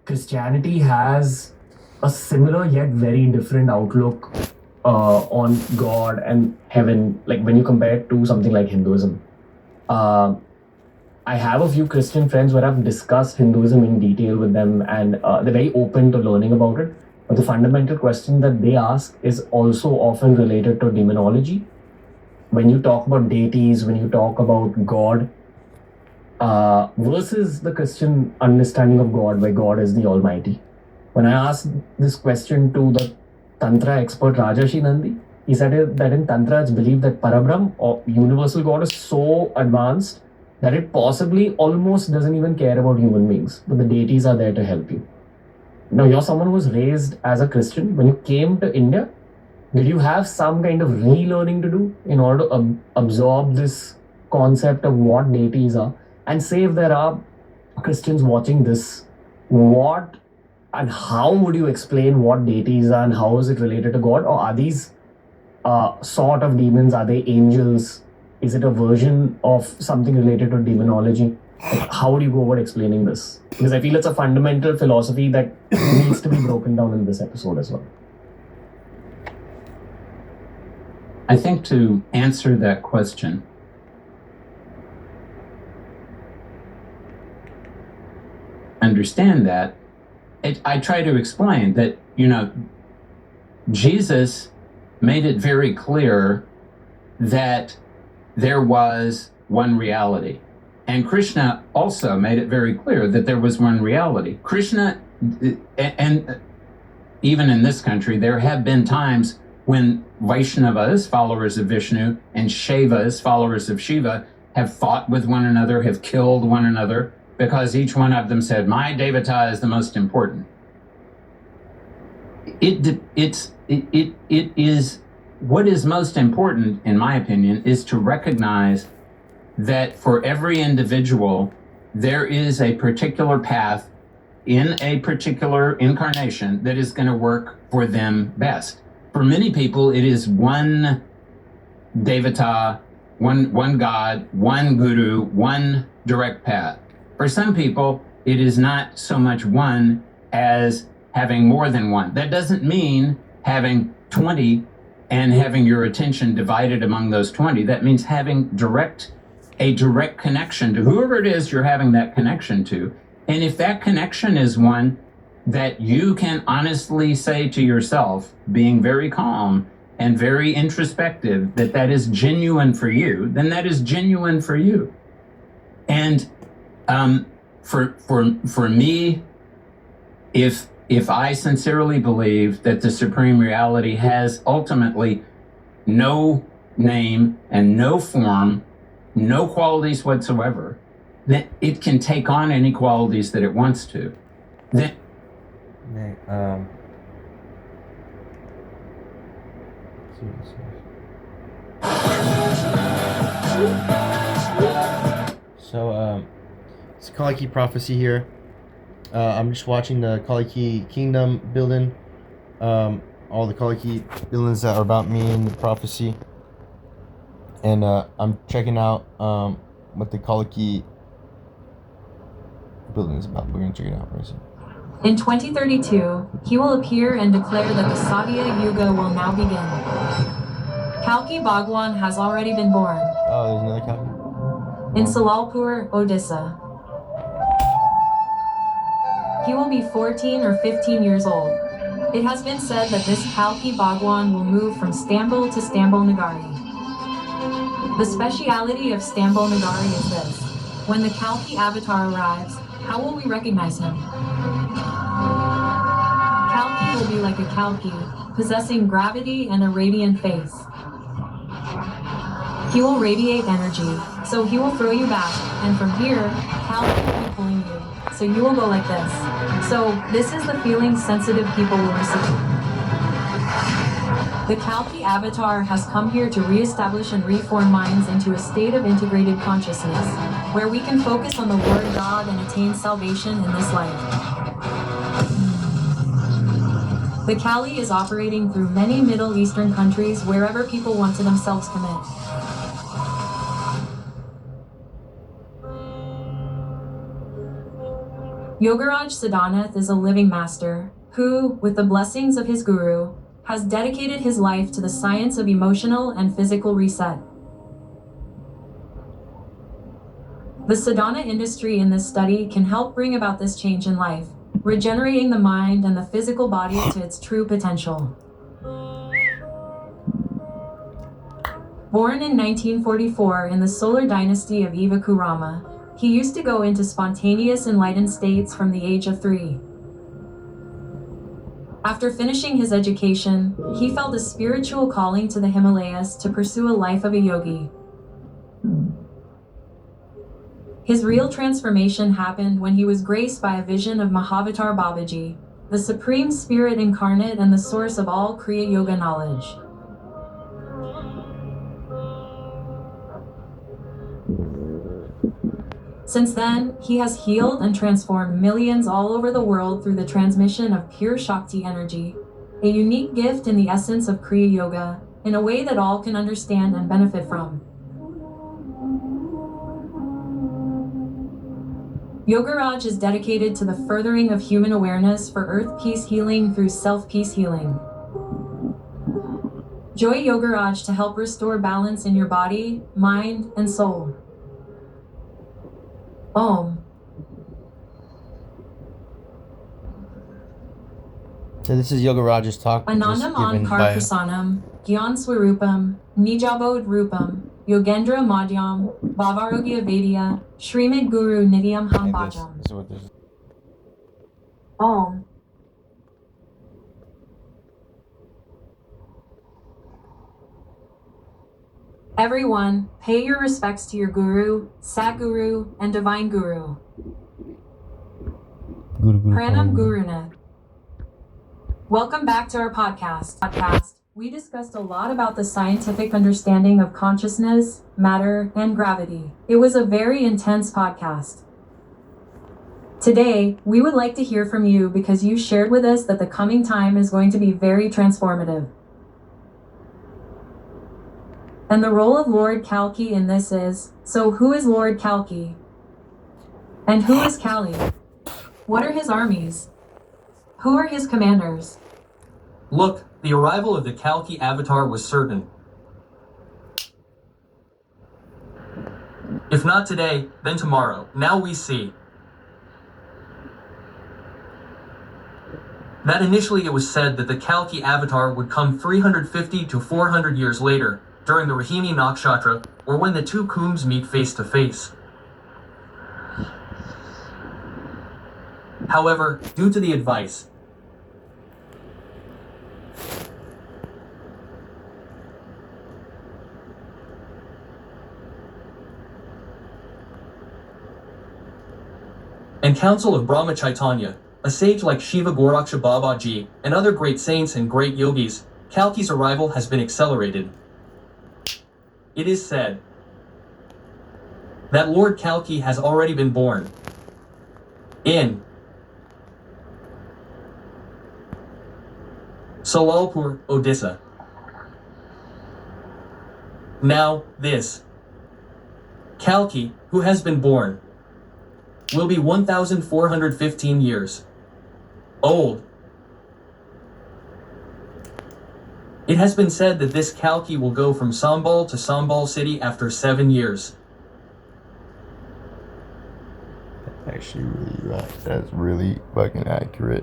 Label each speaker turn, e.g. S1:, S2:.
S1: Christianity has a similar yet very different outlook on God and heaven, like when you compare it to something like Hinduism. Uh, I have a few Christian friends where I've discussed Hinduism in detail with them, and they're very open to learning about it. But the fundamental question that they ask is also often related to demonology. When you talk about deities, when you talk about God, versus the Christian understanding of God, where God is the Almighty. When I asked this question to the Tantra expert Rajashi Nandi, he said that in Tantra it's believed that Parabrahm or universal God is so advanced that it possibly almost doesn't even care about human beings, but the deities are there to help you. Now, you're someone who was raised as a Christian. When you came to India, did you have some kind of relearning to do in order to absorb this concept of what deities are? And say if there are Christians watching this, what and how would you explain what deities are and how is it related to God? Or are these sort of demons? Are they angels? Is it a version of something related to demonology? Like, how would you go about explaining this? Because I feel it's a fundamental philosophy that needs to be broken down in this episode as well.
S2: I think to answer that question, understand that, I try to explain that, Jesus made it very clear that there was one reality. And Krishna also made it very clear that there was one reality. Krishna, and even in this country, there have been times when Vaishnavas, followers of Vishnu, and Shaivas, followers of Shiva, have fought with one another, have killed one another, because each one of them said, my devata is the most important. It is what is most important, in my opinion, is to recognize that for every individual, there is a particular path in a particular incarnation that is going to work for them best. For many people, it is one devata, one God, one guru, one direct path. For some people, it is not so much one as having more than one. That doesn't mean having 20 and having your attention divided among those 20. That means having a direct connection to whoever it is you're having that connection to. And if that connection is one that you can honestly say to yourself, being very calm and very introspective, that is genuine for you, then that is genuine for you. And for me, if I sincerely believe that the Supreme Reality has ultimately no name and no form, no qualities whatsoever, then it can take on any qualities that it wants to. Then
S3: it's Kaliki prophecy here. I'm just watching the Kaliki kingdom building. All the Kaliki buildings that are about me in the prophecy. And I'm checking out what the Kaliki building is about. We're going to check it out very soon.
S4: In 2032, he will appear and declare that the Satya Yuga will now begin. Kalki Bhagwan has already been born.
S3: Oh, there's another Kalki?
S4: In Salalpur, Odisha. He will be 14 or 15 years old. It has been said that this Kalki Bhagwan will move from Stambul to Stambul Nagari. The speciality of Stambul Nagari is this. When the Kalki avatar arrives, how will we recognize him? Kalki will be like a Kalki, possessing gravity and a radiant face. He will radiate energy, so he will throw you back, and from here, Kalki will be pulling you, so you will go like this. So, this is the feeling sensitive people will receive. The Kalki avatar has come here to re-establish and reform minds into a state of integrated consciousness, where we can focus on the word God and attain salvation in this life. The Kali is operating through many Middle Eastern countries wherever people want to themselves commit. Yogaraj Siddhanath is a living master who, with the blessings of his guru, has dedicated his life to the science of emotional and physical reset. The sadhana industry in this study can help bring about this change in life, regenerating the mind and the physical body to its true potential. Born in 1944 in the solar dynasty of Ivakurama, he used to go into spontaneous enlightened states from the age of 3. After finishing his education, he felt a spiritual calling to the Himalayas to pursue a life of a yogi. His real transformation happened when he was graced by a vision of Mahavatar Babaji, the Supreme Spirit incarnate and the source of all Kriya Yoga knowledge. Since then, he has healed and transformed millions all over the world through the transmission of pure Shakti energy, a unique gift in the essence of Kriya Yoga, in a way that all can understand and benefit from. Yogaraj is dedicated to the furthering of human awareness for earth peace healing through self-peace healing. Join Yogaraj to help restore balance in your body, mind, and soul. Om.
S3: So this is Yogaraj's talk, just
S4: Anandam
S3: given
S4: Ankar
S3: by
S4: Prasanam, Gyan Swarupam, Nijabod Rupam, Yogendra Madhyam, Bhavarogya Vedya, Srimad Guru Nityam Ham
S3: like this.
S4: Bhajam.
S3: This is what this is.
S4: Om. Everyone, pay your respects to your Guru, Satguru, and Divine Guru. Pranam Gurunath. Welcome back to our podcast. We discussed a lot about the scientific understanding of consciousness, matter, and gravity. It was a very intense podcast. Today, we would like to hear from you because you shared with us that the coming time is going to be very transformative. And the role of Lord Kalki in this is, so who is Lord Kalki? And who is Kali? What are his armies? Who are his commanders?
S5: Look, the arrival of the Kalki avatar was certain. If not today, then tomorrow. Now we see. That initially it was said that the Kalki avatar would come 350 to 400 years later, during the Rahini Nakshatra, or when the two kumbhs meet face to face. However, due to the advice and counsel of Brahma Chaitanya, a sage like Shiva Goraksha Babaji, and other great saints and great yogis, Kalki's arrival has been accelerated. It is said that Lord Kalki has already been born in Salalpur, Odisha. Now, this Kalki, who has been born, will be 1,415 years old. It has been said that this Kalki will go from Sambal to Sambal city after 7 years.
S3: Actually, really right. That's really fucking accurate.